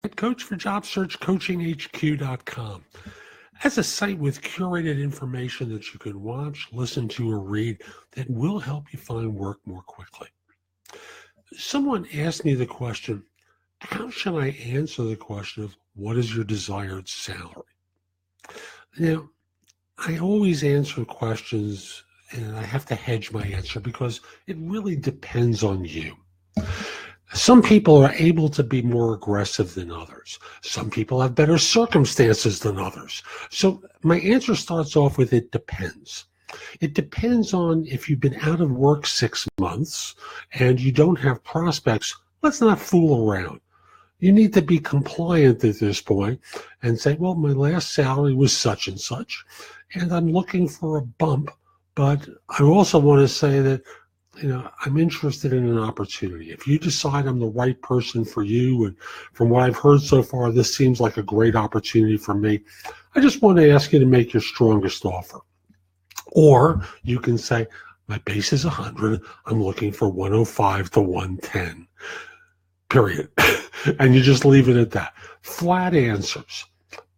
Head coach for job search coachinghq.com. As a site with curated information that you can watch, listen to, or read that will help you find work more quickly. Someone asked me the question, how should I answer the question of what is your desired salary? Now, I always answer questions and I have to hedge my answer because it really depends on you. Some people are able to be more aggressive than others. Some people have better circumstances than others. So my answer starts off with it depends. It depends on if you've been out of work 6 months and you don't have prospects. Let's not fool around. You need to be compliant at this point and say, well, my last salary was such and such, and I'm looking for a bump. But I also want to say that I'm interested in an opportunity. If you decide I'm the right person for you, and from what I've heard so far, this seems like a great opportunity for me, I just want to ask you to make your strongest offer. Or you can say, my base is 100. I'm looking for 105 to 110, period. And you just leave it at that. Flat answers.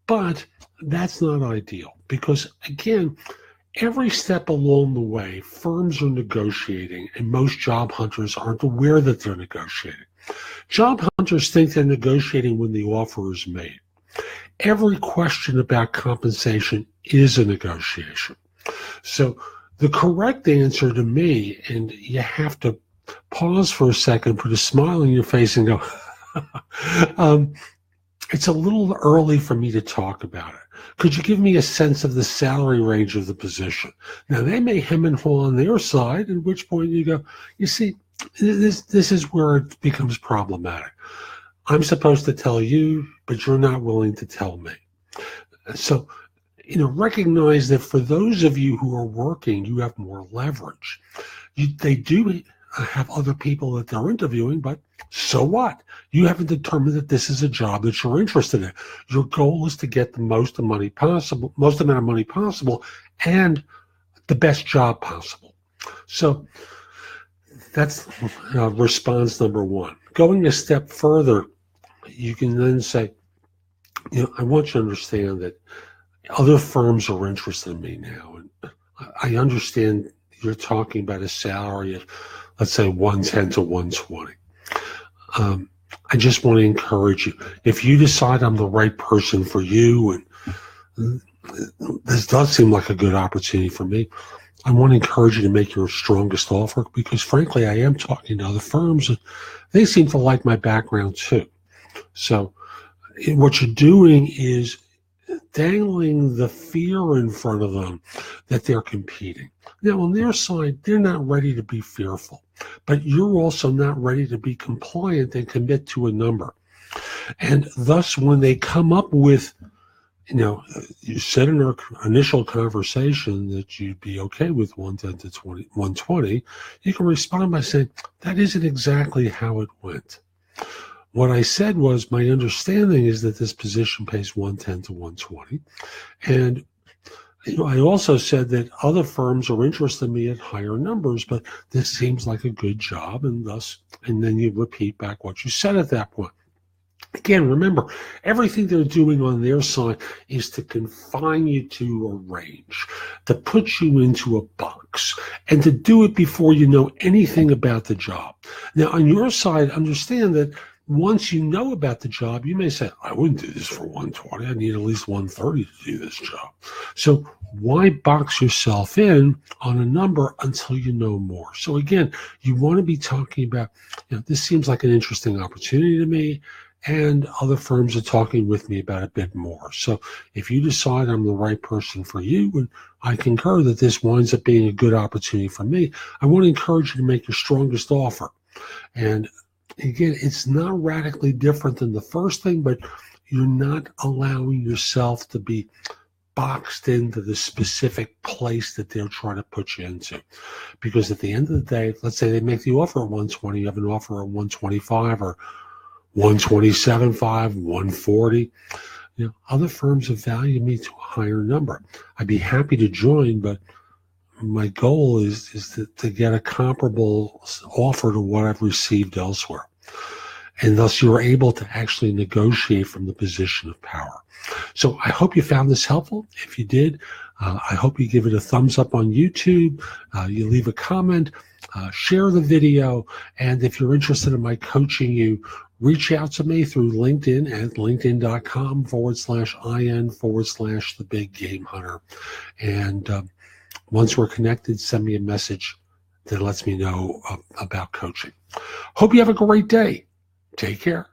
But that's not ideal because, again, every step along the way, firms are negotiating, and most job hunters aren't aware that they're negotiating. Job hunters think they're negotiating when the offer is made. Every question about compensation is a negotiation. So the correct answer to me, and you have to pause for a second, put a smile on your face and go, it's a little early for me to talk about it. Could you give me a sense of the salary range of the position? Now, they may hem and haw on their side, at which point you go, you see, this is where it becomes problematic. I'm supposed to tell you, but you're not willing to tell me. So, recognize that for those of you who are working, you have more leverage. They do have other people that they're interviewing, but so what? You haven't determined that this is a job that you're interested in. Your goal is to get the most amount of money possible, and the best job possible. So that's response number one. Going a step further, you can then say, I want you to understand that other firms are interested in me now, and I understand you're talking about a salary of, let's say, 110 to 120. I just want to encourage you. If you decide I'm the right person for you, and this does seem like a good opportunity for me, I want to encourage you to make your strongest offer because, frankly, I am talking to other firms, and they seem to like my background too. So what you're doing is dangling the fear in front of them that they're competing. Now, on their side, they're not ready to be fearful, but you're also not ready to be compliant and commit to a number. And thus, when they come up with, you said in our initial conversation that you'd be okay with 110 to 120, you can respond by saying, that isn't exactly how it went. What I said was my understanding is that this position pays 110 to 120. And I also said that other firms are interested in me at higher numbers, but this seems like a good job, and then you repeat back what you said at that point. Again, remember, everything they're doing on their side is to confine you to a range, to put you into a box, and to do it before you know anything about the job. Now, on your side, understand that once you know about the job, you may say, I wouldn't do this for 120. I need at least 130 to do this job. So why box yourself in on a number until you know more? So again, you want to be talking about, this seems like an interesting opportunity to me, and other firms are talking with me about a bit more. So if you decide I'm the right person for you, and I concur that this winds up being a good opportunity for me, I want to encourage you to make your strongest offer. And again, it's not radically different than the first thing, but you're not allowing yourself to be boxed into the specific place that they're trying to put you into. Because at the end of the day, let's say they make the offer at 120, you have an offer at 125 or 127.5, 140. Other firms have valued me to a higher number. I'd be happy to join, but my goal is to get a comparable offer to what I've received elsewhere. and thus you are able to actually negotiate from the position of power. So I hope you found this helpful. If you did, I hope you give it a thumbs up on YouTube, you leave a comment, share the video, and if you're interested in my coaching you, reach out to me through LinkedIn at linkedin.com/IN/the big game hunter. And once we're connected, send me a message that lets me know about coaching. Hope you have a great day. Take care.